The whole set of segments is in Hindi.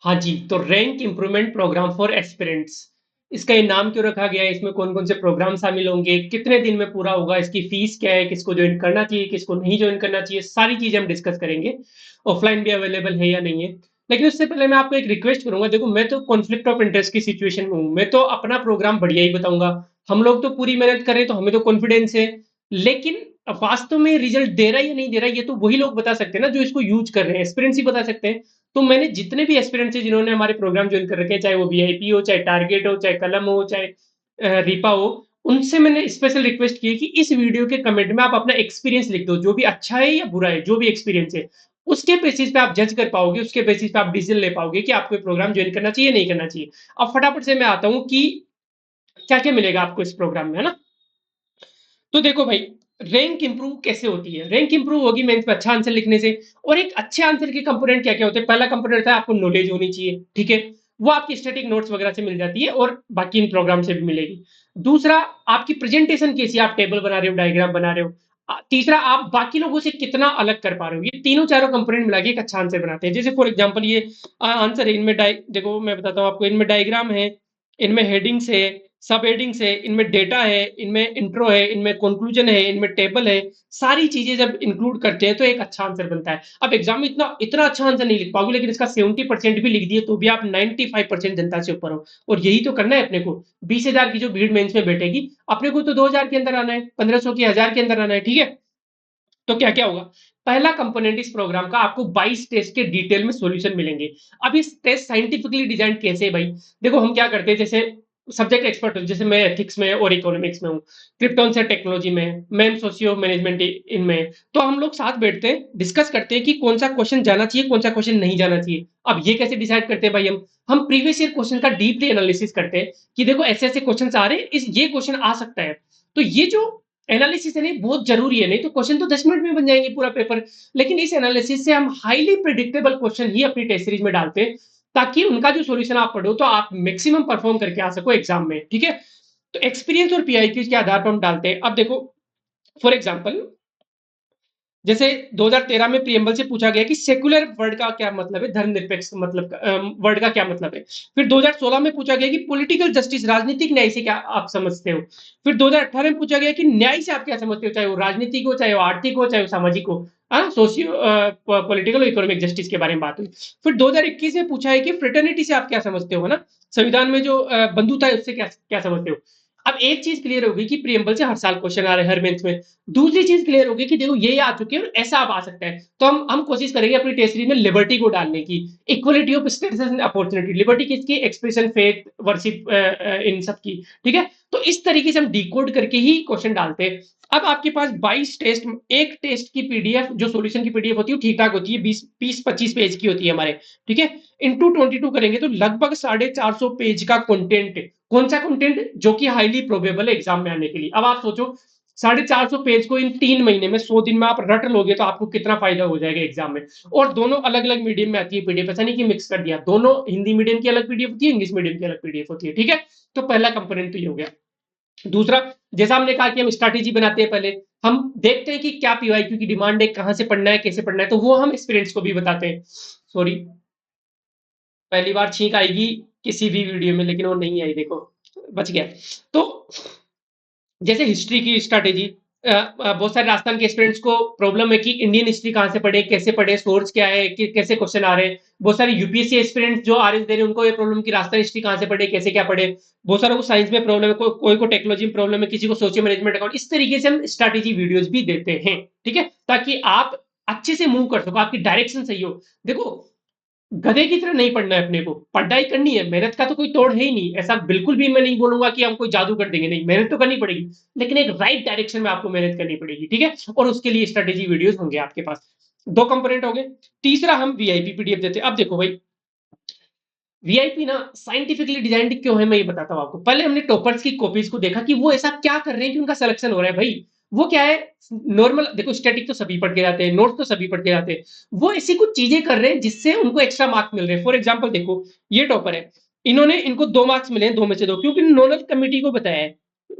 हाँ जी, तो rank improvement program for aspirants. इसका ये नाम क्यों रखा गया है, इसमें कौन-कौन से प्रोग्राम शामिल होंगे, कितने दिन में पूरा होगा, इसकी फीस क्या है, किसको जॉइन करना चाहिए, किसको नहीं जॉइन करना चाहिए, सारी चीज़ें हम डिस्कस करेंगे। ऑफलाइन भी अवेलेबल है या नहीं है। लेकिन उससे पहले मैं आपको एक रिक्वेस्ट करूँगा, देखो मैं तो कॉन्फ्लिक्ट ऑफ इंटरेस्ट की सिचुएशन में हूँ, मैं तो अपना प्रोग्राम बढ़िया ही बताऊँगा। हम लोग तो पूरी मेहनत कर रहे हैं, तो हमें तो कॉन्फिडेंस है। लेकिन वास्तव में रिजल्ट दे रहा है या नहीं दे रहा है, ये तो वही लोग बता सकते हैं ना जो इसको यूज़ कर रहे हैं, एस्पिरेंट्स ही बता सकते हैं। तो मैंने जितने भी एस्पिरेंट्स हैं जिन्होंने हमारे प्रोग्राम ज्वाइन कर रखे हैं, चाहे वो वीआईपी हो, चाहे टारगेट हो, चाहे कलम हो, चाहे रीपा हो, उनसे मैंने स्पेशल रिक्वेस्ट की है कि इस वीडियो के कमेंट में आप अपना एक्सपीरियंस लिख दो, जो भी अच्छा है या बुरा है, जो भी एक्सपीरियंस है। उसके बेसिस पे आप जज कर पाओगे, उसके बेसिस पे आप डिसीजन ले पाओगे कि आपको ये प्रोग्राम ज्वाइन करना चाहिए, नहीं करना चाहिए। अब फटाफट से मैं आता हूँ कि क्या-क्या मिलेगा आपको इस प्रोग्राम में, है ना? तो देखो भाई, रैंक इंप्रूव कैसे होती है? रैंक इंप्रूव होगी मेंस में अच्छा आंसर लिखने से। और एक अच्छे आंसर के कंपोनेंट क्या-क्या होते हैं? पहला कंपोनेंट होता है आपको नॉलेज होनी चाहिए, ठीक है? वो आपकी स्टैटिक नोट्स वगैरह से मिल जाती है और बाकी इन प्रोग्राम से भी मिलेगी। दूसरा, आपकी प्रेजेंटेशन कैसी है? आप टेबल बना रहे हो, डायग्राम बना रहे हो। तीसरा, आप बाकी लोगों से कितना अलग कर पा रहे हो? ये तीनों चारों कंपोनेंट मिला के एक अच्छा आंसर बनाते हैं। जैसे फॉर एग्जांपल ये आंसर है, इनमें देखो मैं बताता हूँ आपको, इनमें डायग्राम है, इनमें हेडिंग्स है, सब हेडिंग्स है, इनमें डेटा है, इनमें इंट्रो है, इनमें कंक्लूजन है, इनमें टेबल है। सारी चीजें जब इंक्लूड करते हैं तो एक अच्छा आंसर बनता है। अब एग्जाम में इतना इतना अच्छा आंसर नहीं लिख पाओगे, लेकिन इसका 70% भी लिख दिए तो भी आप 95% जनता से ऊपर हो। और यही तो करना है अपने को। 20,000 की जो भीड़ मेंस में बैठेगी, अपने को तो 2,000 के अंदर आना है, 1,500 की 1,000 के अंदर आना है, ठीक है? तो क्या क्या होगा? पहला कंपोनेंट इस प्रोग्राम का, आपको 22 टेस्ट के डिटेल में सॉल्यूशन मिलेंगे। अब इस टेस्ट साइंटिफिकली डिजाइन कैसे है भाई? देखो हम क्या करते हैं, जैसे सब्जेक्ट एक्सपर्ट हूँ, जैसे मैं एथिक्स में और इकोनॉमिक्स में हूँ, क्रिप्टॉन से टेक्नोलॉजी में, मैं सोशियो मैनेजमेंट इनमें। तो हम लोग साथ बैठते हैं, डिस्कस करते हैं कि कौन सा क्वेश्चन जाना चाहिए, कौन सा क्वेश्चन नहीं जाना चाहिए। अब ये कैसे डिसाइड करते हैं भाई? हम प्रीवियस ईयर क्वेश्चन का डीपली एनालिसिस करते हैं कि देखो ऐसे ऐसे क्वेश्चन आ रहे हैं, इस ये क्वेश्चन आ सकता है। तो ये जो एनालिसिस है नहीं, बहुत जरूरी है, नहीं तो क्वेश्चन तो 10 मिनट में बन जाएंगे पूरा पेपर। लेकिन इस एनालिसिस से हम हाईली प्रिडिक्टेबल क्वेश्चन ही अपनी टेस्ट सीरीज में डालते हैं, ताकि उनका जो सॉल्यूशन आप पढ़ो तो आप मैक्सिमम परफॉर्म करके आ सको एग्जाम में, ठीक है? तो एक्सपीरियंस और पीआईक्यूज के आधार पर हम डालते हैं। अब देखो, फॉर एग्जाम्पल, जैसे 2013 में प्रियम्बल से पूछा गया कि सेकुलर वर्ड का क्या मतलब है, धर्मनिरपेक्ष मतलब वर्ड का क्या मतलब है। फिर 2016 में पूछा गया कि पॉलिटिकल जस्टिस, राजनीतिक न्याय से क्या आप समझते हो। फिर 2018 में पूछा गया कि न्याय से आप क्या समझते हो, चाहे वो राजनीतिक हो, चाहे वो आर्थिक हो, चाहे वो सामाजिक हो। हाँ, सोशियो पॉलिटिकल और इकोनॉमिक जस्टिस के बारे में बात हुई। फिर 2021 में पूछा है कि फ्रेटर्निटी से आप क्या समझते हो, ना संविधान में जो बंधुता है उससे क्या क्या समझते हो। अब एक चीज क्लियर होगी कि प्रियम्बल से हर साल क्वेश्चन आ रहे हैं हर बेंच में। दूसरी चीज क्लियर होगी कि देखो ये आ चुके हैं, ऐसा अब आ सकता है। तो हम कोशिश करेंगे अपनी टेस्ट सीरीज में लिबर्टी को डालने की। Equality of status and opportunity, liberty किसकी? एक्सप्रेशन, फेथ, वर्शिप, इन सब की, ठीक है? तो इस तरीके से हम डिकोड करके ही क्वेश्चन डालते हैं। अब आपके पास 22 टेस्ट, एक टेस्ट की पीडीएफ, जो सॉल्यूशन की पीडीएफ होती है ठीक ठाक होती है, 20-25 पेज की होती है हमारे, ठीक है? इंटू 22 करेंगे तो लगभग 450 पेज का कंटेंट। कौन सा कंटेंट? जो कि हाईली प्रोबेबल है एग्जाम में आने के लिए। अब आप सोचो, 450 पेज को इन 3 महीने में, 100 दिन में आप रट लोगे तो आपको कितना फायदा हो जाएगा एग्जाम में। और दोनों अलग अलग मीडियम में आती है पीडीएफ, ऐसा नहीं कि मिक्स कर दिया। दोनों, हिंदी मीडियम की अलग पीडीएफ होती है, इंग्लिश मीडियम की अलग पीडीएफ होती है, ठीक है? तो पहला कंपोनेंट तो ये हो गया। दूसरा, जैसा हमने कहा कि हम स्ट्रैटेजी बनाते हैं, पहले हम देखते हैं कि क्या पीवाईक्यू की डिमांड है, कहां से पढ़ना है, कैसे पढ़ना है, तो वो हम स्टूडेंट्स को भी बताते हैं। सॉरी, पहली बार छींक आएगी किसी भी वीडियो में, लेकिन वो नहीं आई, देखो बच गया। तो जैसे हिस्ट्री की स्ट्रैटेजी, बहुत सारे राजस्थान के स्टूडेंट्स को प्रॉब्लम है कि इंडियन हिस्ट्री कहाँ से पढ़े, कैसे पढ़े, सोर्स क्या है, कि कैसे क्वेश्चन आ रहे हैं। बहुत सारे यूपीएससी एस्पिरेंट्स जो आरएस दे रहे हैं, उनको ये प्रॉब्लम कि राजस्थान हिस्ट्री कहाँ से पढ़े, कैसे क्या पढ़े। बहुत सारे को साइंस में प्रॉब्लम है, कोई को टेक्नोलॉजी में प्रॉब्लम है, किसी को सोशियो मैनेजमेंट अकाउंट। इस तरीके से हम स्ट्रैटेजी वीडियोज भी देते हैं, ठीक है? ताकि आप अच्छे से मूव कर सको, आपकी डायरेक्शन सही हो। देखो, गधे की तरह नहीं पढ़ना है, अपने को पढ़ाई करनी है, मेहनत का तो कोई तोड़ है ही नहीं। ऐसा बिल्कुल भी मैं नहीं बोलूंगा कि हम कोई जादू कर देंगे, नहीं, मेहनत तो करनी पड़ेगी। लेकिन एक राइट डायरेक्शन में आपको मेहनत करनी पड़ेगी, ठीक है? और उसके लिए स्ट्रेटेजी वीडियोस होंगे आपके पास। दो कंपोनेंट हो गए। तीसरा, हम वीआईपी पीडीएफ देते हैं। अब देखो भाई, वीआईपी ना साइंटिफिकली डिजाइंड क्यों है, मैं ये बताता हूँ आपको। पहले हमने टॉपर्स की कॉपीज को देखा कि वो ऐसा क्या कर रहे हैं कि उनका सिलेक्शन हो रहा है भाई। वो क्या है? नॉर्मल देखो, स्टैटिक तो सभी पढ़ के जाते हैं, नोट्स तो सभी पढ़ के जाते हैं। वो ऐसी कुछ चीजें कर रहे हैं जिससे उनको एक्स्ट्रा मार्क्स मिल रहे हैं। फॉर एग्जाम्पल देखो, ये टॉपर है, इन्होंने, इनको 2 मार्क्स मिले हैं, 2 में से 2, क्योंकि नोडल कमेटी को बताया है।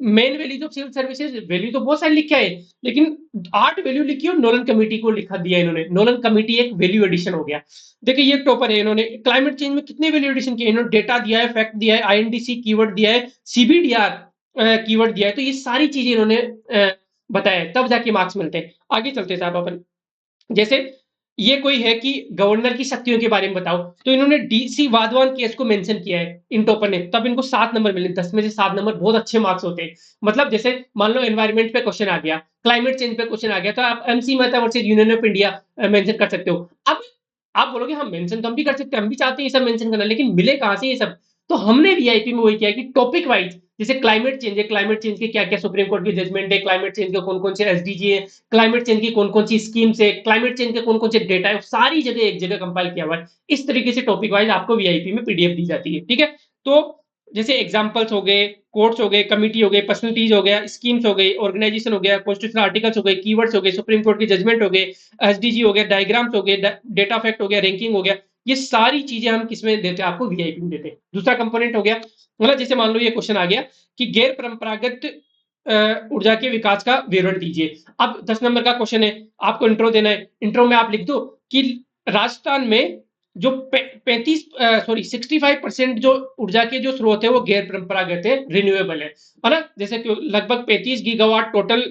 Main values of civil services, value तो बहुत सारी लिखा है, लेकिन 8 वैल्यू लिखी और नोलन कमेटी को लिखा दिया इन्होंने। नोलन कमेटी एक वैल्यू एडिशन हो गया। देखिए ये टॉपर है, इन्होंने क्लाइमेट चेंज में कितने वैल्यू एडिशन किए, इन्होंने डेटा दिया है, फैक्ट दिया है, आईएनडीसी कीवर्ड दिया है, सीबीडीआर कीवर्ड दिया है, तो ये सारी चीजें इन्होंने बताया है, तब जाके मार्क्स मिलते हैं। आगे चलते साहब अपन, जैसे ये कोई है कि गवर्नर की शक्तियों के बारे में बताओ, तो इन्होंने डीसी वाधवान केस को मेंशन किया है इन टॉपर ने, तब इनको 7 नंबर मिले। 10 में से 7 नंबर बहुत अच्छे मार्क्स होते हैं। मतलब जैसे मान लो एनवायरमेंट पे क्वेश्चन आ गया, क्लाइमेट चेंज पे क्वेश्चन आ गया, तो आप MC Mehta versus union of India mention कर सकते हो। अब आप बोलोगे हम मेंशन तो हम भी कर सकते हैं, हम भी चाहते हैं ये सब मेंशन करना, लेकिन मिले कहां से ये सब? तो हमने वीआईपी में वही किया कि टॉपिक वाइज, जैसे क्लाइमेट चेंज है, क्लाइमेट चेंज के क्या क्या सुप्रीम कोर्ट की जजमेंट है, क्लाइमेट चेंज के कौन कौन से एसडीजी है, क्लाइमेट चेंज की कौन कौन सी स्कीम्स है, क्लाइमेट चेंज के कौन कौन से डेटा है, सारी जगह एक जगह कंपाइल किया हुआ है। इस तरीके से टॉपिक वाइज आपको वीआईपी में पीडीएफ दी जाती है, ठीक है। तो जैसे एग्जांपल्स हो गए, कोर्ट्स हो गए, कमिटी हो गए, पर्सनलिटीज हो गया, स्कीम्स हो गई, ऑर्गेनाइजेशन हो गया, कॉन्स्टिट्यूशनल आर्टिकल्स हो गए, कीवर्ड्स हो गए, सुप्रीम कोर्ट की जजमेंट हो गए, एसडीजी हो गया, डायग्राम्स हो गए, डेटा फैक्ट हो गया, रैंकिंग हो गया, ये सारी चीजें हम किसमें देते हैं? आपको वीआईपी में देते हैं। दूसरा कंपोनेंट हो गया, मतलब जैसे मान लो ये क्वेश्चन आ गया कि गैर परंपरागत ऊर्जा के विकास का विवरण दीजिए। अब 10 नंबर का क्वेश्चन है, आपको इंट्रो देना है। इंट्रो में आप लिख दो कि राजस्थान में जो 65% जो ऊर्जा के जो स्रोत है वो गैर परंपरागत है, रिन्यूएबल है ना। जैसे कि लगभग 35 गीगावाट टोटल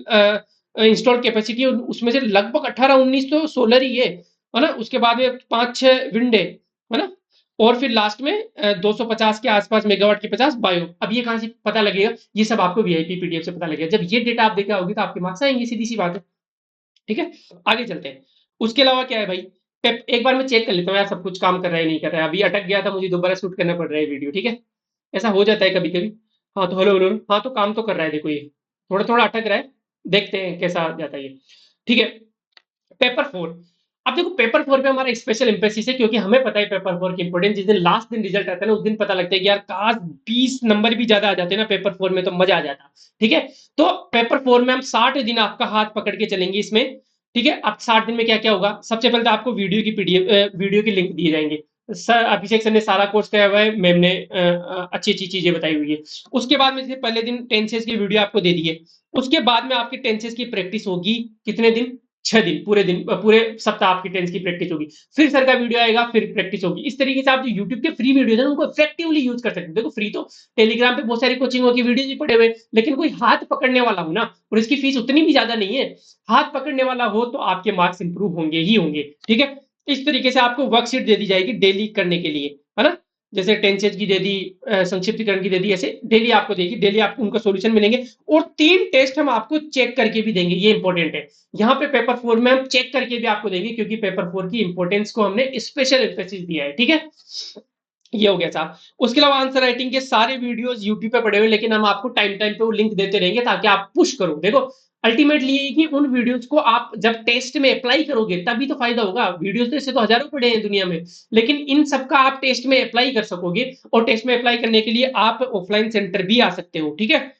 इंस्टॉल कैपेसिटी, उसमें से लगभग 18-19 तो सोलर ही है ना। उसके बाद में 5-6 विंड है ना, और फिर लास्ट में 250 के आसपास मेगावाट के 50 बायो। अब ये कहां से पता लगेगा? ये सब आपको वीआईपी पीडीएफ से पता लगेगा। जब ये डेटा आप देखा होगी तो आपके मार्क्स आएंगे, सीधी सी बात है, ठीक है। आगे चलते हैं। उसके अलावा क्या है भाई, एक बार मैं चेक कर लेता हूँ यार सब कुछ काम कर रहा है नहीं कर रहा है। अभी अटक गया था, मुझे दोबारा शूट करना पड़ रहा है वीडियो, ठीक है। ऐसा हो जाता है कभी कभी। हाँ तो हेलो हेलो, हाँ तो काम तो कर रहा है, देखो ये थोड़ा थोड़ा अटक रहा है, देखते हैं कैसा जाता है ये, ठीक है। पेपर 4, अब देखो पेपर 4 पे हमारा स्पेशल एम्फेसिस है, क्योंकि हमें पता है पेपर 4 की इंपोर्टेंस। जिस दिन लास्ट दिन रिजल्ट आता है ना, उस दिन पता लगता है कि यार काश 20 नंबर भी ज्यादा आ जाते ना पेपर 4 में, तो मजा आ जाता, ठीक है। तो पेपर 4 में हम 60 दिन आपका हाथ पकड़ के चलेंगे इसमें, ठीक है। अब 60 दिन में क्या क्या होगा? सबसे पहले तो आपको वीडियो की पीडीएफ, वीडियो की लिंक दिए जाएंगे। सर अभिषेक सर ने सारा कोर्स कराया हुआ है, मैम ने अच्छी अच्छी चीजें बताई हुई है। उसके बाद में जैसे पहले दिन टेंसेस की वीडियो आपको दे दी है, उसके बाद में आपकी टेंसेस की प्रैक्टिस होगी। कितने दिन? 6 दिन, पूरे दिन, पूरे सप्ताह आपकी टेंस की प्रैक्टिस होगी। फिर सर का वीडियो आएगा, फिर प्रैक्टिस होगी। इस तरीके से आप जो यूट्यूब के फ्री वीडियोज है उनको इफेक्टिवली यूज कर सकते हो। देखो फ्री तो टेलीग्राम पे बहुत सारी कोचिंगों की वीडियो भी पड़े हुए, लेकिन कोई हाथ पकड़ने वाला हो ना, और इसकी फीस उतनी भी ज्यादा नहीं है, हाथ पकड़ने वाला हो तो आपके मार्क्स इंप्रूव होंगे ही होंगे, ठीक है। इस तरीके से आपको वर्कशीट दे दी जाएगी डेली करने के लिए, है ना। जैसे टेंसेज की दे दी, संक्षिप्तीकरण की दे दी, ऐसे डेली आपको देगी, डेली आपको उनका सॉल्यूशन मिलेंगे। और 3 टेस्ट हम आपको चेक करके भी देंगे, ये इंपॉर्टेंट है। यहाँ पे पेपर 4 में हम चेक करके भी आपको देंगे, क्योंकि पेपर 4 की इंपॉर्टेंस को हमने स्पेशल एम्फेसिस दिया है, ठीक है। ये हो गया साहब। उसके अलावा आंसर राइटिंग के सारे वीडियोस यूट्यूब पे पड़े हुए, लेकिन हम आपको टाइम टाइम पे वो लिंक देते रहेंगे ताकि आप पुश करो। देखो अल्टीमेटली ये कि उन वीडियोस को आप जब टेस्ट में अप्लाई करोगे तभी तो फायदा होगा। वीडियोस तो ऐसे तो हजारों पड़े हैं दुनिया में, लेकिन इन सबका आप टेस्ट में अप्लाई कर सकोगे। और टेस्ट में अप्लाई करने के लिए आप ऑफलाइन सेंटर भी आ सकते हो, ठीक है।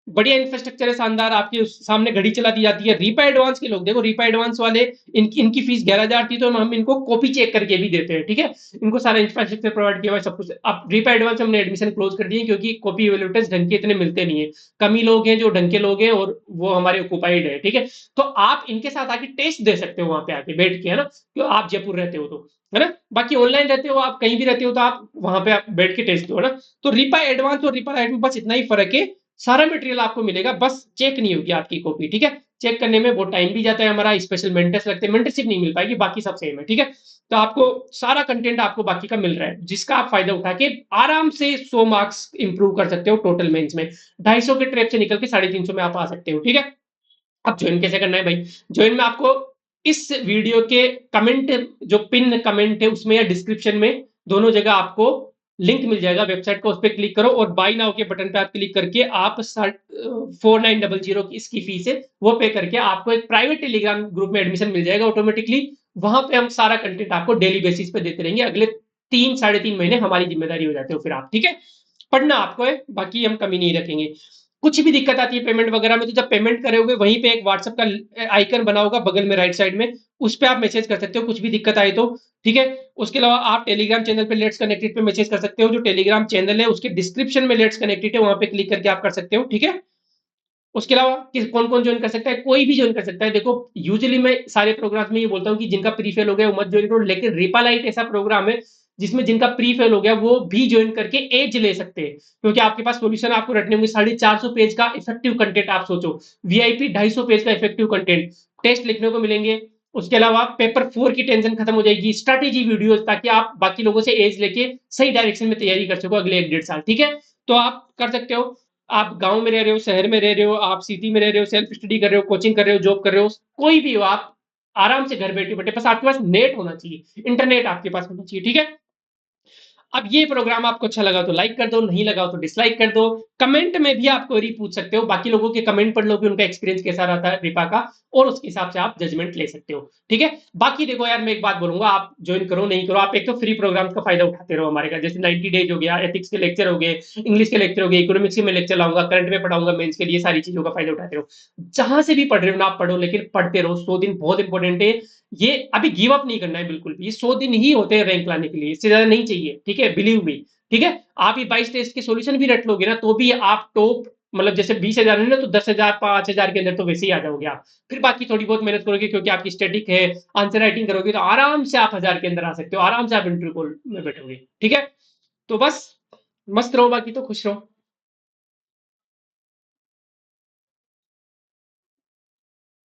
बढ़िया इंफ्रास्ट्रक्चर है, शानदार। आपके सामने घड़ी चला दी जाती है। रीपा एडवांस के लोग देखो, रीपा एडवांस वाले इनकी फीस 11,000 थी, तो हम इनको कॉपी चेक करके भी देते हैं, ठीक है। इनको सारा इंफ्रास्ट्रक्चर प्रोवाइड किया हुआ है, सब कुछ। अब रीपा एडवांस हमने एडमिशन क्लोज कर दिए, क्योंकि कॉपी अवेलेबल ढंग के इतने मिलते नहीं है। कम ही लोग हैं जो ढंग के लोग हैं, और वो हमारे ऑक्युपाइड है, ठीक है। तो आप इनके साथ आके टेस्ट दे सकते हो वहां पे आके बैठ के, है ना। तो आप जयपुर रहते हो तो, है ना। बाकी ऑनलाइन रहते हो, आप कहीं भी रहते हो, तो आप वहां पे आप बैठ के टेस्ट दो, है ना। तो रीपा एडवांस और रीपा लाइट में बस इतना ही फर्क है, सारा मटेरियल आपको मिलेगा, बस चेक नहीं होगी आपकी कॉपी, ठीक है। चेक करने में बहुत टाइम भी जाता है हमारा, स्पेशल मेंटर्स लगते हैं, मेंटरशिप नहीं मिल पाएगी, बाकी सब सेम है, ठीक है। तो आपको सारा कंटेंट आपको बाकी का मिल रहा है, जिसका आप फायदा उठा के आराम से 100 मार्क्स इंप्रूव कर सकते हो टोटल मेंस में। 250 के ट्रैप से निकल के 350 में आप आ सकते हो, ठीक है। अब ज्वाइन कैसे करना है भाई? ज्वाइन में आपको इस वीडियो के कमेंट, जो पिन कमेंट है उसमें या डिस्क्रिप्शन में, दोनों जगह आपको लिंक मिल जाएगा वेबसाइट का। उस पर क्लिक करो और बाय नाउ के बटन पे आप क्लिक करके आप 4900 की इसकी फीस है वो पे करके आपको एक प्राइवेट टेलीग्राम ग्रुप में एडमिशन मिल जाएगा ऑटोमेटिकली। वहां पे हम सारा कंटेंट आपको डेली बेसिस पे देते रहेंगे। अगले 3-3.5 महीने हमारी जिम्मेदारी हो जाते हो फिर आप, ठीक है। पढ़ना आपको है, बाकी हम कमी नहीं रखेंगे। कुछ भी दिक्कत आती है पेमेंट वगैरह में, तो जब पेमेंट करोगे वहीं पे एक व्हाट्सएप का आइकन बना होगा बगल में राइट साइड में, उस पे आप मैसेज कर सकते हो कुछ भी दिक्कत आए तो। ठीक है। उसके अलावा आप टेलीग्राम चैनल पे लेट्स कनेक्टेड पे मैसेज कर सकते हो, जो टेलीग्राम चैनल है उसके डिस्क्रिप्शन में लेट्स कनेक्टेड है, वहां पे क्लिक करके आप कर सकते हो। ठीक है। उसके अलावा कौन कौन ज्वाइन कर सकता है, कोई भी ज्वाइन कर सकता है। देखो यूजुअली मैं सारे प्रोग्राम्स में ये बोलता हूँ कि जिनका प्री फेल हो गया वो मत ज्वाइन करो, लेकिन रिपालाइट ऐसा प्रोग्राम है जिसमें जिनका प्री फेल हो गया वो भी ज्वाइन करके एज ले सकते हैं, क्योंकि आपके पास सोल्यूशन आपको रटने होंगे। 450 पेज का इफेक्टिव कंटेंट आप सोचो, वीआईपी 250 पेज का इफेक्टिव कंटेंट, टेस्ट लिखने को मिलेंगे। उसके अलावा पेपर 4 की टेंशन खत्म हो जाएगी, स्ट्रैटेजी वीडियोस, ताकि आप बाकी लोगों से एज लेके सही डायरेक्शन में तैयारी कर सको अगले 1 डेढ़ साल। ठीक है। तो आप कर सकते हो। आप गांव में रह रहे हो, शहर में रह रहे हो, आप सिटी में रह रहे हो, सेल्फ स्टडी कर रहे हो, कोचिंग कर रहे हो, जॉब कर रहे हो, कोई भी हो आप, आराम से घर बैठे बैठे, बस आपके पास नेट होना चाहिए, इंटरनेट आपके पास होना चाहिए। ठीक है। अब ये प्रोग्राम आपको अच्छा लगा तो लाइक कर दो, नहीं लगा तो डिसलाइक कर दो। कमेंट में भी आप क्वेरी पूछ सकते हो, बाकी लोगों के कमेंट पढ़ लो कि उनका एक्सपीरियंस कैसा रहता है रिपा का, और उसके हिसाब से आप जजमेंट ले सकते हो। ठीक है। बाकी देखो यार, मैं एक बात बोलूंगा, आप ज्वाइन करो नहीं करो, आप एक तो फ्री प्रोग्राम्स का फायदा उठाते रहो हमारे का, जैसे 90 डेज हो गया, एथिक्स के लेक्चर हो गए, इंग्लिश के लेक्चर हो गए, इकोनॉमिक्स के मैं लेक्चर लाऊंगा, करंट में पढ़ाऊंगा, मेंस के लिए, सारी चीजों का फायदा उठाते रहो। जहां से भी पढ़ रहे हो ना आप पढ़ो, लेकिन पढ़ते रहो। 100 दिन बहुत इंपॉर्टेंट है। ये अभी गिव अप नहीं करना है बिल्कुल भी, ये 100 दिन ही होते हैं रैंक लाने के लिए, इससे ज्यादा नहीं चाहिए। ठीक है, बिलीव मी। ठीक है। आप ये 22 टेस्ट के सॉल्यूशन भी रट लोगे ना तो भी आप टॉप, मतलब जैसे 20,000 है ना, तो 10,000 5,000 के अंदर तो वैसे ही आ जाओगे आप। फिर बाकी थोड़ी बहुत मेहनत करोगे, क्योंकि आपकी स्टैटिक है, आंसर राइटिंग करोगे, तो आराम से आप 1000 के अंदर आ सकते हो, आराम से आप इंटरव्यू कॉल में बैठोगे। ठीक है। तो बस मस्त रहो, बाकी तो खुश रहो।